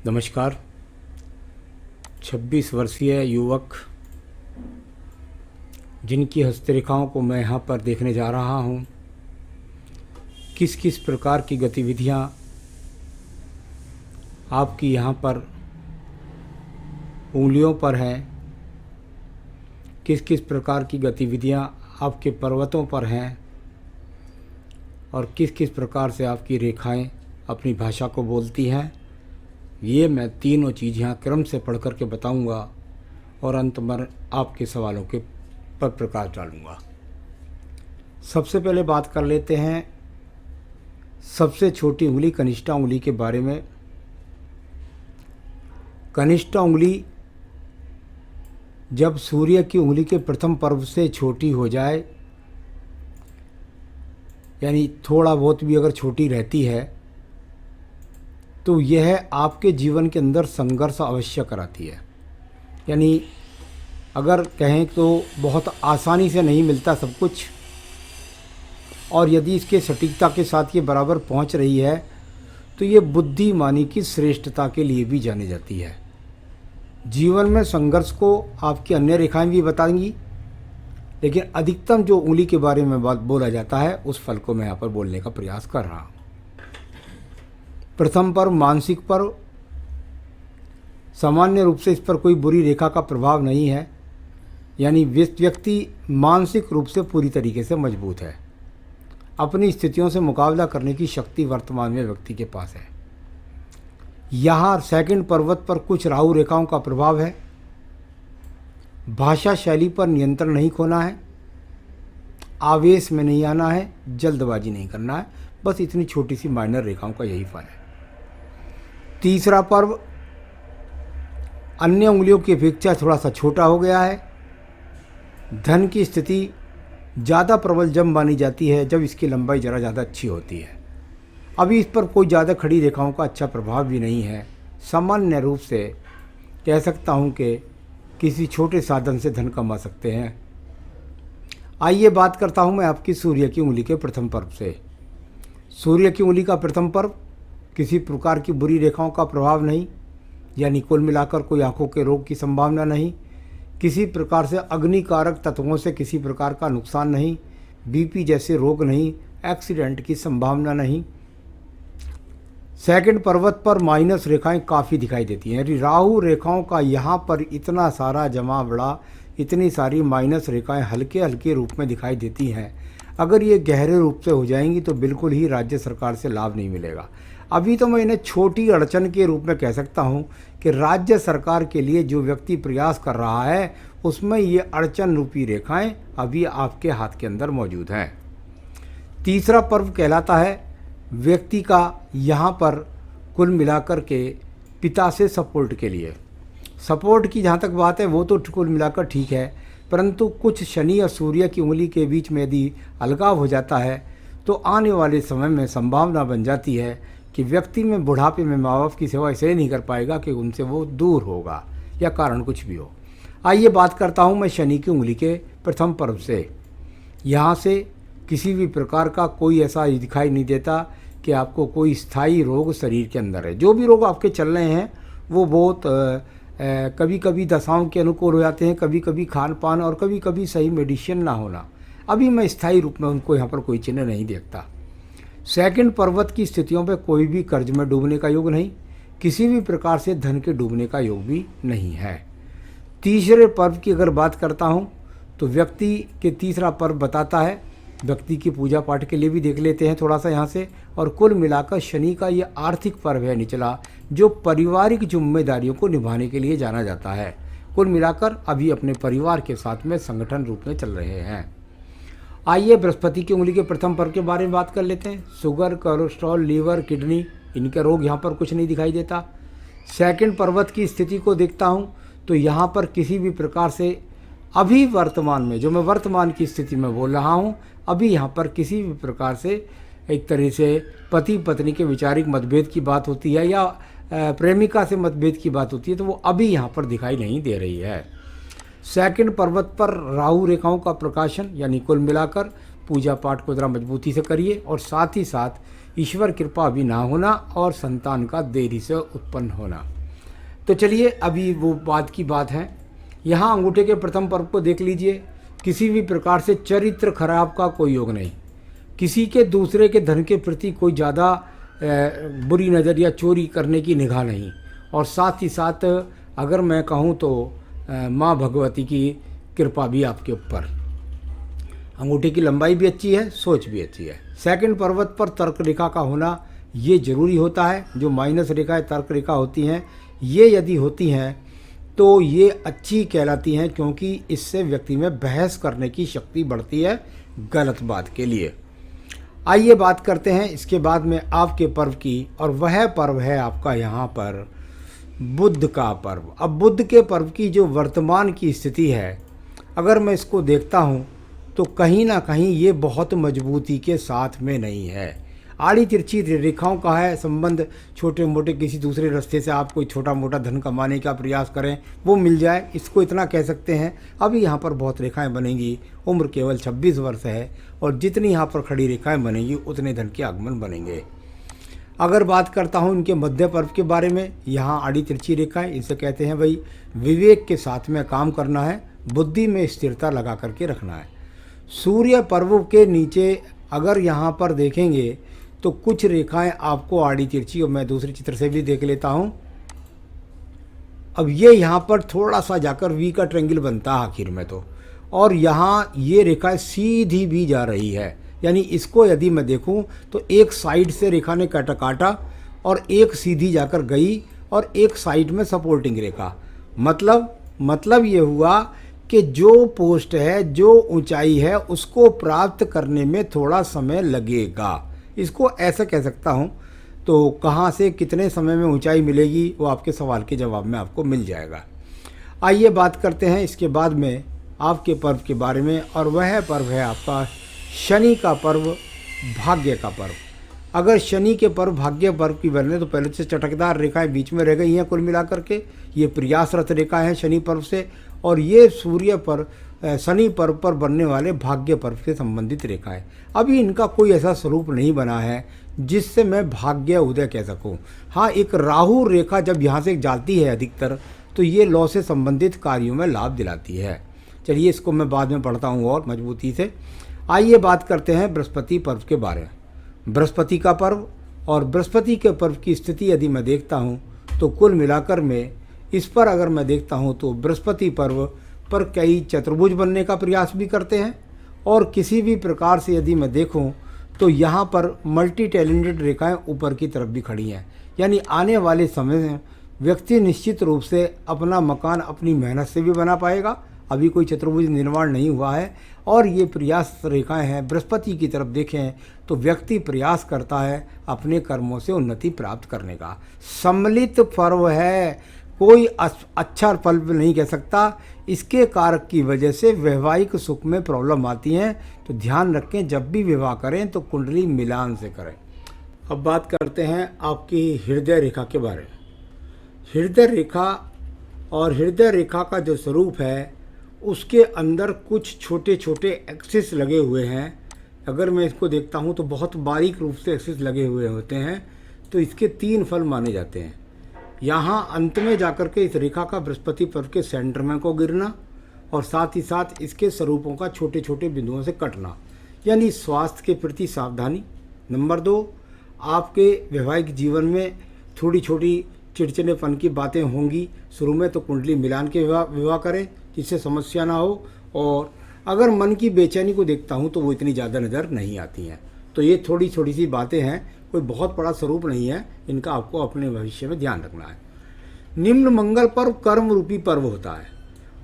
नमस्कार। 26 वर्षीय युवक जिनकी हस्तरेखाओं को मैं यहाँ पर देखने जा रहा हूँ, किस किस प्रकार की गतिविधियाँ आपकी यहाँ पर उंगलियों पर हैं, किस किस प्रकार की गतिविधियाँ आपके पर्वतों पर हैं और किस किस प्रकार से आपकी रेखाएं अपनी भाषा को बोलती हैं, ये मैं तीनों चीज़ यहाँ क्रम से पढ़ कर के बताऊँगा और अंत में आपके सवालों के पर प्रकाश डालूँगा। सबसे पहले बात कर लेते हैं सबसे छोटी उंगली कनिष्ठा उंगली के बारे में। कनिष्ठा उंगली जब सूर्य की उंगली के प्रथम पर्व से छोटी हो जाए, यानी थोड़ा बहुत भी अगर छोटी रहती है, तो यह आपके जीवन के अंदर संघर्ष अवश्य कराती है। यानी अगर कहें तो बहुत आसानी से नहीं मिलता सब कुछ, और यदि इसके सटीकता के साथ ये बराबर पहुंच रही है तो ये बुद्धिमानी की श्रेष्ठता के लिए भी जानी जाती है। जीवन में संघर्ष को आपकी अन्य रेखाएं भी बताएंगी, लेकिन अधिकतम जो उंगली के बारे में बात बोला जाता है उस फल को मैं यहाँ पर बोलने का प्रयास कर रहा हूँ। प्रथम पर्व मानसिक पर्व, सामान्य रूप से इस पर कोई बुरी रेखा का प्रभाव नहीं है, यानी व्यक्ति मानसिक रूप से पूरी तरीके से मजबूत है। अपनी स्थितियों से मुकाबला करने की शक्ति वर्तमान में व्यक्ति के पास है। यहाँ सेकंड पर्वत पर कुछ राहु रेखाओं का प्रभाव है। भाषा शैली पर नियंत्रण नहीं खोना है, आवेश में नहीं आना है, जल्दबाजी नहीं करना है, बस इतनी छोटी सी माइनर रेखाओं का यही फल है। तीसरा पर्व अन्य उंगलियों की अपेक्षा थोड़ा सा छोटा हो गया है। धन की स्थिति ज़्यादा प्रबल जब मानी जाती है जब इसकी लंबाई ज़रा ज़्यादा अच्छी होती है। अभी इस पर कोई ज़्यादा खड़ी रेखाओं का अच्छा प्रभाव भी नहीं है। सामान्य रूप से कह सकता हूँ कि किसी छोटे साधन से धन कमा सकते हैं। आइए बात करता हूँ मैं आपकी सूर्य की उंगली के प्रथम पर्व से। सूर्य की उंगली का प्रथम पर्व किसी प्रकार की बुरी रेखाओं का प्रभाव नहीं, यानी कुल मिलाकर कोई आंखों के रोग की संभावना नहीं, किसी प्रकार से अग्निकारक तत्वों से किसी प्रकार का नुकसान नहीं, बीपी जैसे रोग नहीं, एक्सीडेंट की संभावना नहीं। सेकंड पर्वत पर माइनस रेखाएं काफ़ी दिखाई देती हैं। राहु रेखाओं का यहाँ पर इतना सारा जमा बड़ा, इतनी सारी माइनस रेखाएं हल्के हल्के रूप में दिखाई देती हैं। अगर ये गहरे रूप से हो जाएंगी तो बिल्कुल ही राज्य सरकार से लाभ नहीं मिलेगा। अभी तो मैं इन्हें छोटी अड़चन के रूप में कह सकता हूँ कि राज्य सरकार के लिए जो व्यक्ति प्रयास कर रहा है उसमें ये अड़चन रूपी रेखाएं अभी आपके हाथ के अंदर मौजूद हैं। तीसरा पर्व कहलाता है व्यक्ति का यहाँ पर कुल मिलाकर के पिता से सपोर्ट के लिए। सपोर्ट की जहाँ तक बात है वो तो कुल मिलाकर ठीक है, परंतु कुछ शनि और सूर्य की उंगली के बीच में यदि अलगाव हो जाता है तो आने वाले समय में संभावना बन जाती है कि व्यक्ति में बुढ़ापे में माँ बाप की सेवा इसलिए नहीं कर पाएगा कि उनसे वो दूर होगा या कारण कुछ भी हो। आइए बात करता हूँ मैं शनि की उंगली के प्रथम पर्व से। यहाँ से किसी भी प्रकार का कोई ऐसा दिखाई नहीं देता कि आपको कोई स्थायी रोग शरीर के अंदर है। जो भी रोग आपके चल रहे हैं वो बहुत कभी कभी दशाओं के अनुकूल हो जाते हैं, कभी कभी खान पान और कभी कभी सही मेडिसिन ना होना। अभी मैं स्थायी रूप में उनको यहाँ पर कोई चिन्ह नहीं देखता। सेकंड पर्वत की स्थितियों पर कोई भी कर्ज में डूबने का योग नहीं, किसी भी प्रकार से धन के डूबने का योग भी नहीं है। तीसरे पर्व की अगर बात करता हूँ तो व्यक्ति के तीसरा पर्व बताता है, व्यक्ति की पूजा पाठ के लिए भी देख लेते हैं थोड़ा सा यहाँ से। और कुल मिलाकर शनि का ये आर्थिक पर्व है निचला, जो पारिवारिक जिम्मेदारियों को निभाने के लिए जाना जाता है। कुल मिलाकर अभी अपने परिवार के साथ में संगठन रूप में चल रहे हैं। आइए बृहस्पति की उंगली के प्रथम पर्व के बारे में बात कर लेते हैं। शुगर, कोलेस्ट्रॉल, लीवर, किडनी, इनके रोग यहाँ पर कुछ नहीं दिखाई देता। सेकंड पर्वत की स्थिति को देखता हूँ तो यहाँ पर किसी भी प्रकार से अभी वर्तमान में, जो मैं वर्तमान की स्थिति में बोल रहा हूँ, अभी यहाँ पर किसी भी प्रकार से एक तरह से पति पत्नी के वैचारिक मतभेद की बात होती है या प्रेमिका से मतभेद की बात होती है, तो वो अभी यहाँ पर दिखाई नहीं दे रही है। सेकंड पर्वत पर राहु रेखाओं का प्रकाशन, यानी कुल मिलाकर पूजा पाठ को ज़रा मजबूती से करिए और साथ ही साथ ईश्वर कृपा भी ना होना और संतान का देरी से उत्पन्न होना। तो चलिए अभी वो बात की बात है। यहाँ अंगूठे के प्रथम पर्व को देख लीजिए। किसी भी प्रकार से चरित्र खराब का कोई योग नहीं, किसी के दूसरे के धन के प्रति कोई ज़्यादा बुरी नज़र या चोरी करने की निगाह नहीं, और साथ ही साथ अगर मैं कहूँ तो माँ भगवती की कृपा भी आपके ऊपर। अंगूठे की लंबाई भी अच्छी है, सोच भी अच्छी है। सेकंड पर्वत पर तर्क रेखा का होना ये जरूरी होता है। जो माइनस रेखाएं तर्क रेखा होती हैं, ये यदि होती हैं तो ये अच्छी कहलाती हैं, क्योंकि इससे व्यक्ति में बहस करने की शक्ति बढ़ती है गलत बात के लिए। आइए बात करते हैं इसके बाद में आपके पर्व की, और वह पर्व है आपका यहाँ पर बुध का पर्व। अब बुध के पर्व की जो वर्तमान की स्थिति है, अगर मैं इसको देखता हूँ तो कहीं ना कहीं ये बहुत मजबूती के साथ में नहीं है। आड़ी तिरछी रेखाओं का है संबंध। छोटे मोटे किसी दूसरे रास्ते से आप कोई छोटा मोटा धन कमाने का प्रयास करें, वो मिल जाए, इसको इतना कह सकते हैं। अभी यहाँ पर बहुत रेखाएं बनेंगी। उम्र केवल 26 वर्ष है, और जितनी यहाँ पर खड़ी रेखाएं बनेंगी उतने धन के आगमन बनेंगे। अगर बात करता हूँ इनके मध्य पर्व के बारे में, यहाँ आड़ी तिरछी रेखाएं, इसे कहते हैं भाई विवेक के साथ में काम करना है, बुद्धि में स्थिरता लगा करके रखना है। सूर्य पर्व के नीचे अगर यहाँ पर देखेंगे तो कुछ रेखाएं आपको आड़ी तिरछी, और मैं दूसरे चित्र से भी देख लेता हूँ। अब ये यहाँ पर थोड़ा सा जाकर वी का ट्रायंगल बनता है आखिर में तो, और यहाँ ये रेखा सीधी भी जा रही है। यानी इसको यदि मैं देखूँ तो एक साइड से रेखा ने काटा और एक सीधी जाकर गई, और एक साइड में सपोर्टिंग रेखा। मतलब ये हुआ कि जो पोस्ट है, जो ऊंचाई है, उसको प्राप्त करने में थोड़ा समय लगेगा। इसको ऐसा कह सकता हूँ। तो कहाँ से कितने समय में ऊंचाई मिलेगी, वो आपके सवाल के जवाब में आपको मिल जाएगा। आइए बात करते हैं इसके बाद में आपके पर्व के बारे में, और वह पर्व है आपका शनि का पर्व, भाग्य का पर्व। अगर शनि के पर्व भाग्य पर्व की बने तो पहले से चटकदार रेखाएं बीच में रह गई हैं कुल मिलाकर के। ये प्रयासरत रेखा है शनि पर्व से, और ये सूर्य पर शनि पर्व पर बनने वाले भाग्य पर्व से संबंधित रेखा है। अभी इनका कोई ऐसा स्वरूप नहीं बना है जिससे मैं भाग्य उदय कह सकूं। हाँ, एक राहु रेखा जब यहाँ से जाती है अधिकतर, तो ये लॉ से संबंधित कार्यों में लाभ दिलाती है। चलिए इसको मैं बाद में पढ़ता हूँ और मजबूती से। आइए बात करते हैं बृहस्पति पर्व के बारे में। बृहस्पति का पर्व और बृहस्पति के पर्व की स्थिति यदि मैं देखता हूँ तो कुल मिलाकर में इस पर अगर मैं देखता हूँ तो बृहस्पति पर्व पर कई चतुर्भुज बनने का प्रयास भी करते हैं, और किसी भी प्रकार से यदि मैं देखूं तो यहाँ पर मल्टी टैलेंटेड रेखाएं ऊपर की तरफ भी खड़ी हैं। यानी आने वाले समय में व्यक्ति निश्चित रूप से अपना मकान अपनी मेहनत से भी बना पाएगा। अभी कोई चतुर्भुज निर्माण नहीं हुआ है, और ये प्रयास रेखाएं हैं। बृहस्पति की तरफ देखें तो व्यक्ति प्रयास करता है अपने कर्मों से उन्नति प्राप्त करने का। सम्मिलित पर्व है, कोई अच्छा फल नहीं कह सकता। इसके कारक की वजह से वैवाहिक सुख में प्रॉब्लम आती हैं, तो ध्यान रखें जब भी विवाह करें तो कुंडली मिलान से करें। अब बात करते हैं आपकी हृदय रेखा के बारे में। हृदय रेखा और हृदय रेखा का जो स्वरूप है, उसके अंदर कुछ छोटे छोटे एक्सिस लगे हुए हैं। अगर मैं इसको देखता हूँ तो बहुत बारीक रूप से एक्सिस लगे हुए होते हैं। तो इसके 3 फल माने जाते हैं। यहाँ अंत में जाकर के इस रेखा का बृहस्पति पर्व के सेंटर में को गिरना, और साथ ही साथ इसके स्वरूपों का छोटे छोटे बिंदुओं से कटना, यानी स्वास्थ्य के प्रति सावधानी। नंबर 2, आपके वैवाहिक जीवन में थोड़ी छोटी चिड़चिड़ेपन की बातें होंगी। शुरू में तो कुंडली मिलान के विवाह करें जिससे समस्या ना हो, और अगर मन की बेचैनी को देखता हूँ तो वो इतनी ज़्यादा नज़र नहीं आती हैं। तो ये थोड़ी छोटी सी बातें हैं, कोई बहुत बड़ा स्वरूप नहीं है। इनका आपको अपने भविष्य में ध्यान रखना है। निम्न मंगल पर्व कर्म रूपी पर्व होता है,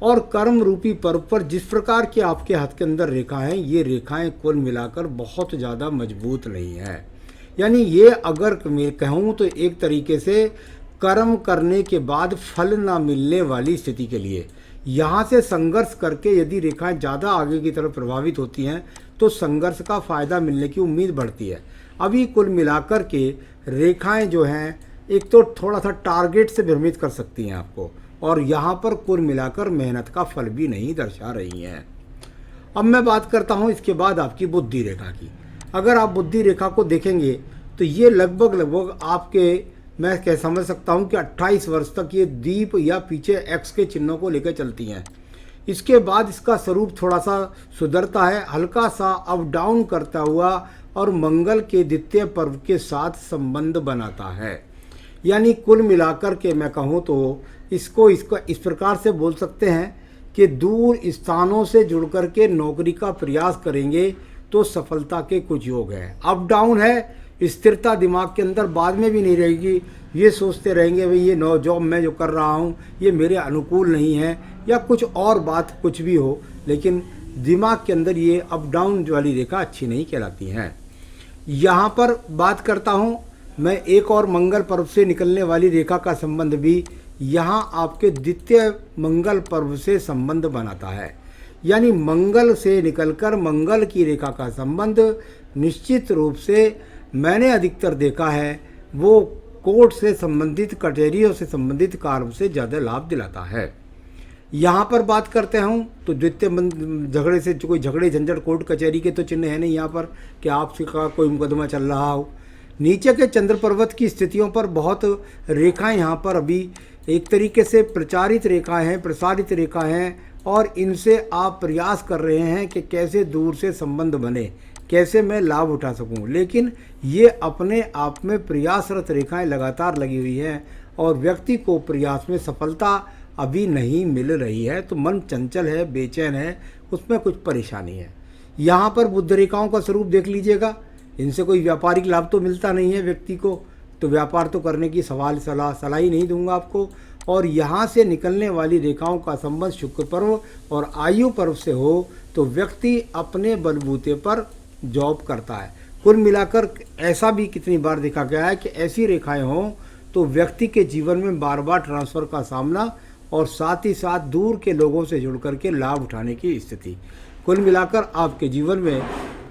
और कर्म रूपी पर्व पर जिस प्रकार के आपके हाथ के अंदर रेखा हैं, ये रेखाएं कुल मिलाकर बहुत ज़्यादा मजबूत नहीं है। यानी ये अगर मैं कहूँ तो एक तरीके से कर्म करने के बाद फल ना मिलने वाली स्थिति के लिए यहाँ से संघर्ष करके यदि रेखाएं ज़्यादा आगे की तरफ प्रभावित होती हैं तो संघर्ष का फ़ायदा मिलने की उम्मीद बढ़ती है। अभी कुल मिलाकर के रेखाएं जो हैं, एक तो थोड़ा सा टारगेट से भ्रमित कर सकती हैं आपको, और यहाँ पर कुल मिलाकर मेहनत का फल भी नहीं दर्शा रही हैं। अब मैं बात करता हूँ इसके बाद आपकी बुद्धि रेखा की। अगर आप बुद्धि रेखा को देखेंगे तो ये लगभग लगभग आपके, मैं कह समझ सकता हूँ कि 28 वर्ष तक ये दीप या पीछे एक्स के चिन्हों को लेकर चलती हैं। इसके बाद इसका स्वरूप थोड़ा सा सुधरता है, हल्का सा अप डाउन करता हुआ, और मंगल के द्वितीय पर्व के साथ संबंध बनाता है। यानी कुल मिलाकर के मैं कहूँ तो इसको इस प्रकार से बोल सकते हैं कि दूर स्थानों से जुड़ कर के नौकरी का प्रयास करेंगे तो सफलता के कुछ योग हैं। अप डाउन है, स्थिरता दिमाग के अंदर बाद में भी नहीं रहेगी। ये सोचते रहेंगे भाई ये नौ जॉब मैं जो कर रहा हूँ ये मेरे अनुकूल नहीं है, या कुछ और बात कुछ भी हो, लेकिन दिमाग के अंदर ये अप डाउन वाली रेखा अच्छी नहीं कहलाती हैं। यहाँ पर बात करता हूँ मैं एक और मंगल पर्व से निकलने वाली रेखा का संबंध भी यहाँ आपके द्वितीय मंगल पर्व से संबंध बनाता है। यानी मंगल से निकलकर मंगल की रेखा का संबंध निश्चित रूप से मैंने अधिकतर देखा है वो कोर्ट से संबंधित, कचहरियों से संबंधित कार्य से ज़्यादा लाभ दिलाता है। यहाँ पर बात करते हूँ तो द्वितीय झगड़े से, कोई झगड़े झंझट कोर्ट कचहरी के तो चिन्ह है नहीं यहाँ पर कि आपसे का कोई मुकदमा चल रहा हो। नीचे के चंद्र पर्वत की स्थितियों पर बहुत रेखाएं यहाँ पर अभी एक तरीके से प्रचारित रेखाएं हैं, प्रसारित रेखाएं हैं, और इनसे आप प्रयास कर रहे हैं कि कैसे दूर से संबंध बने, कैसे मैं लाभ उठा सकूं। लेकिन ये अपने आप में प्रयासरत रेखाएं लगातार लगी हुई हैं और व्यक्ति को प्रयास में सफलता अभी नहीं मिल रही है, तो मन चंचल है, बेचैन है, उसमें कुछ परेशानी है। यहाँ पर बुध रेखाओं का स्वरूप देख लीजिएगा, इनसे कोई व्यापारिक लाभ तो मिलता नहीं है व्यक्ति को, तो व्यापार तो करने की सलाह ही नहीं दूंगा आपको। और यहाँ से निकलने वाली रेखाओं का संबंध शुक्र पर्व और आयु पर्व से हो तो व्यक्ति अपने बलबूते पर जॉब करता है। कुल मिलाकर ऐसा भी कितनी बार देखा गया है कि ऐसी रेखाएं हों तो व्यक्ति के जीवन में बार बार ट्रांसफ़र का सामना और साथ ही साथ दूर के लोगों से जुड़ करके लाभ उठाने की स्थिति। कुल मिलाकर आपके जीवन में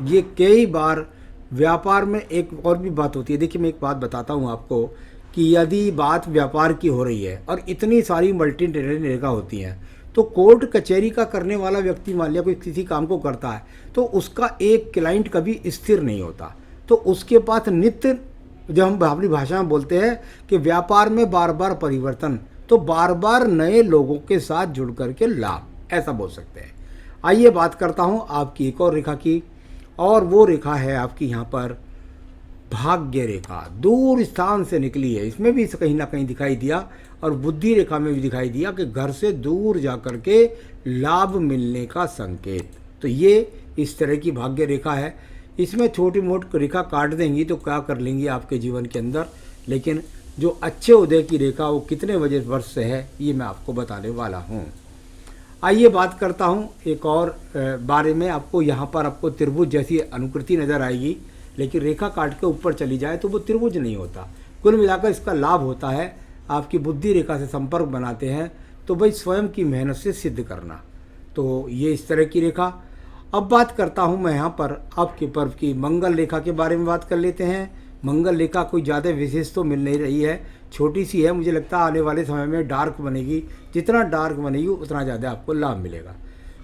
ये कई बार व्यापार में एक और भी बात होती है। देखिए मैं एक बात बताता हूँ आपको कि यदि बात व्यापार की हो रही है और इतनी सारी मल्टी टैलेंट रेखा होती हैं तो कोर्ट कचहरी का करने वाला व्यक्ति मान लिया कोई किसी काम को करता है तो उसका एक क्लाइंट कभी स्थिर नहीं होता, तो उसके पास नित्य, जब हम अपनी भाषा में बोलते हैं कि व्यापार में बार बार परिवर्तन, तो बार बार नए लोगों के साथ जुड़ करके लाभ, ऐसा बोल सकते हैं। आइए बात करता हूँ आपकी एक और रेखा की, और वो रेखा है आपकी यहाँ पर भाग्य रेखा। दूर स्थान से निकली है, इसमें भी कहीं ना कहीं दिखाई दिया, और बुद्धि रेखा में भी दिखाई दिया कि घर से दूर जाकर के लाभ मिलने का संकेत। तो ये इस तरह की भाग्य रेखा है। इसमें छोटी मोटी रेखा काट देंगी तो क्या कर लेंगी आपके जीवन के अंदर, लेकिन जो अच्छे उदय की रेखा वो कितने बजे वर्ष से है ये मैं आपको बताने वाला हूँ। आइए बात करता हूँ एक और बारे में। आपको यहाँ पर आपको त्रिभुज जैसी अनुकृति नज़र आएगी, लेकिन रेखा काट के ऊपर चली जाए तो वो त्रिभुज नहीं होता। कुल मिलाकर इसका लाभ होता है आपकी बुद्धि रेखा से संपर्क बनाते हैं तो भाई स्वयं की मेहनत से सिद्ध करना, तो ये इस तरह की रेखा। अब बात करता हूँ मैं यहाँ पर आपके पर्व की मंगल रेखा के बारे में बात कर लेते हैं। मंगल रेखा कोई ज़्यादा विशेष तो मिल नहीं रही है, छोटी सी है, मुझे लगता है आने वाले समय में डार्क बनेगी। जितना डार्क बनेगी उतना ज़्यादा आपको लाभ मिलेगा।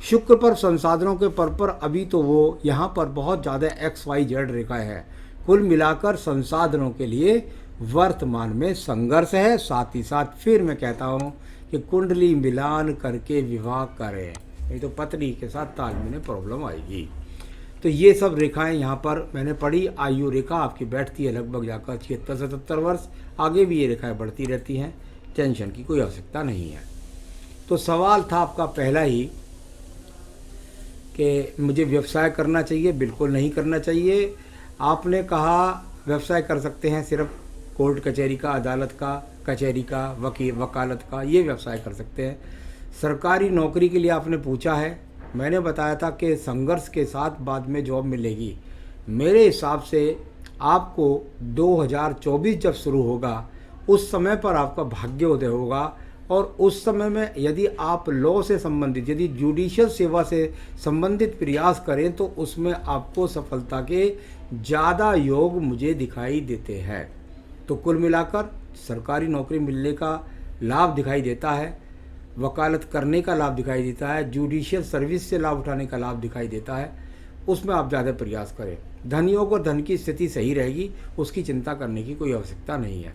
शुक्र पर संसाधनों के पर्व पर अभी तो वो यहाँ पर बहुत ज़्यादा XYZ रेखाएं है। कुल मिलाकर संसाधनों के लिए वर्तमान में संघर्ष है। साथ ही साथ फिर मैं कहता हूँ कि कुंडली मिलान करके विवाह करें, नहीं तो पत्नी के साथ तालमेल में प्रॉब्लम आएगी। तो ये सब रेखाएं यहाँ पर मैंने पढ़ी। आयु रेखा आपकी बैठती है लगभग जाकर 76-77 वर्ष, आगे भी ये रेखाएं बढ़ती रहती हैं, टेंशन की कोई आवश्यकता नहीं है। तो सवाल था आपका पहला ही कि मुझे व्यवसाय करना चाहिए, बिल्कुल नहीं करना चाहिए। आपने कहा व्यवसाय कर सकते हैं सिर्फ कोर्ट कचहरी का, अदालत का, कचहरी का, वकालत का, ये व्यवसाय कर सकते हैं। सरकारी नौकरी के लिए आपने पूछा है, मैंने बताया था कि संघर्ष के साथ बाद में जॉब मिलेगी। मेरे हिसाब से आपको 2024 जब शुरू होगा उस समय पर आपका भाग्योदय होगा, और उस समय में यदि आप लॉ से संबंधित, यदि जुडिशियल सेवा से संबंधित प्रयास करें तो उसमें आपको सफलता के ज़्यादा योग मुझे दिखाई देते हैं। तो कुल मिलाकर सरकारी नौकरी मिलने का लाभ दिखाई देता है, वकालत करने का लाभ दिखाई देता है, जुडिशियल सर्विस से लाभ उठाने का लाभ दिखाई देता है, उसमें आप ज़्यादा प्रयास करें। धन योग और धन की स्थिति सही रहेगी, उसकी चिंता करने की कोई आवश्यकता नहीं है।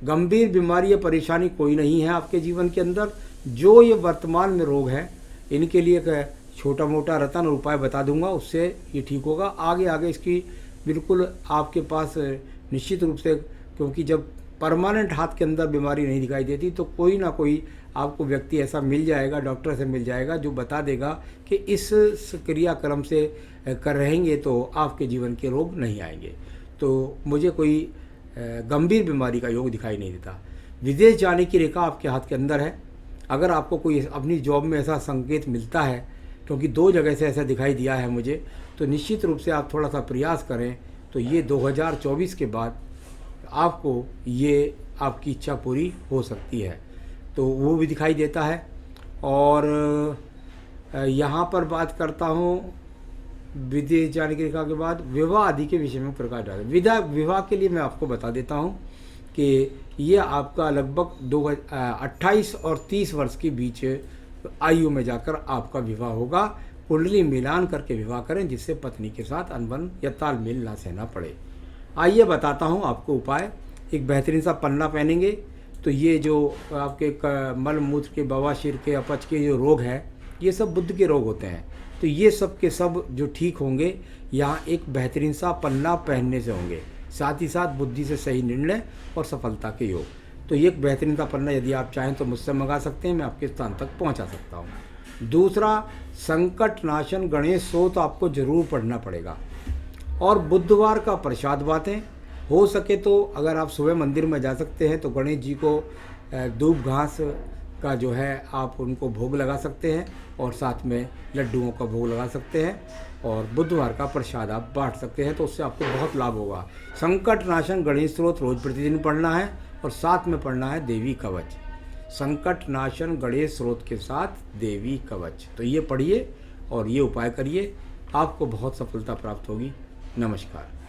गंभीर बीमारी या परेशानी कोई नहीं है आपके जीवन के अंदर। जो ये वर्तमान में रोग है, इनके लिए एक छोटा मोटा रतन और उपाय बता दूंगा, उससे ये ठीक होगा। आगे आगे इसकी बिल्कुल आपके पास निश्चित रूप से, क्योंकि जब परमानेंट हाथ के अंदर बीमारी नहीं दिखाई देती तो कोई ना कोई आपको व्यक्ति ऐसा मिल जाएगा, डॉक्टर से मिल जाएगा, जो बता देगा कि इस क्रियाक्रम से कर रहेंगे तो आपके जीवन के रोग नहीं आएंगे। तो मुझे कोई गंभीर बीमारी का योग दिखाई नहीं देता। विदेश जाने की रेखा आपके हाथ के अंदर है। अगर आपको कोई अपनी जॉब में ऐसा संकेत मिलता है, क्योंकि 2 जगह से ऐसा दिखाई दिया है मुझे, तो निश्चित रूप से आप थोड़ा सा प्रयास करें तो ये 2024 के बाद आपको ये आपकी इच्छा पूरी हो सकती है। तो वो भी दिखाई देता है। और यहाँ पर बात करता हूँ विदेश जाने की रेखा के बाद विवाह आदि के विषय में प्रकाश डाले। विवाह के लिए मैं आपको बता देता हूँ कि ये आपका लगभग 28 और 30 वर्ष के बीच आयु में जाकर आपका विवाह होगा। कुंडली मिलान करके विवाह करें, जिससे पत्नी के साथ अनबन या तालमेल ना सहना पड़े। आइए बताता हूँ आपको उपाय। एक बेहतरीन सा पन्ना पहनेंगे तो ये जो आपके मल मूत्र के, बवासीर के, अपच के जो रोग हैं, ये सब बुद्ध के रोग होते हैं। तो ये सब के सब जो ठीक होंगे यहाँ एक बेहतरीन सा पन्ना पहनने से होंगे। साथ ही साथ बुद्धि से सही निर्णय और सफलता के योग। तो ये एक बेहतरीन सा पन्ना यदि आप चाहें तो मुझसे मंगा सकते हैं, मैं आपके स्थान तक पहुंचा सकता हूं। दूसरा, संकट नाशन गणेश स्तोत्र आपको जरूर पढ़ना पड़ेगा। और बुधवार का प्रसाद बातें, हो सके तो अगर आप सुबह मंदिर में जा सकते हैं तो गणेश जी को दूब घास का जो है आप उनको भोग लगा सकते हैं, और साथ में लड्डुओं का भोग लगा सकते हैं, और बुधवार का प्रसाद आप बांट सकते हैं। तो उससे आपको बहुत लाभ होगा। संकट नाशन गणेश स्तोत्र रोज प्रतिदिन पढ़ना है, और साथ में पढ़ना है देवी कवच। संकट नाशन गणेश स्तोत्र के साथ देवी कवच। तो ये पढ़िए और ये उपाय करिए, आपको बहुत सफलता प्राप्त होगी। नमस्कार।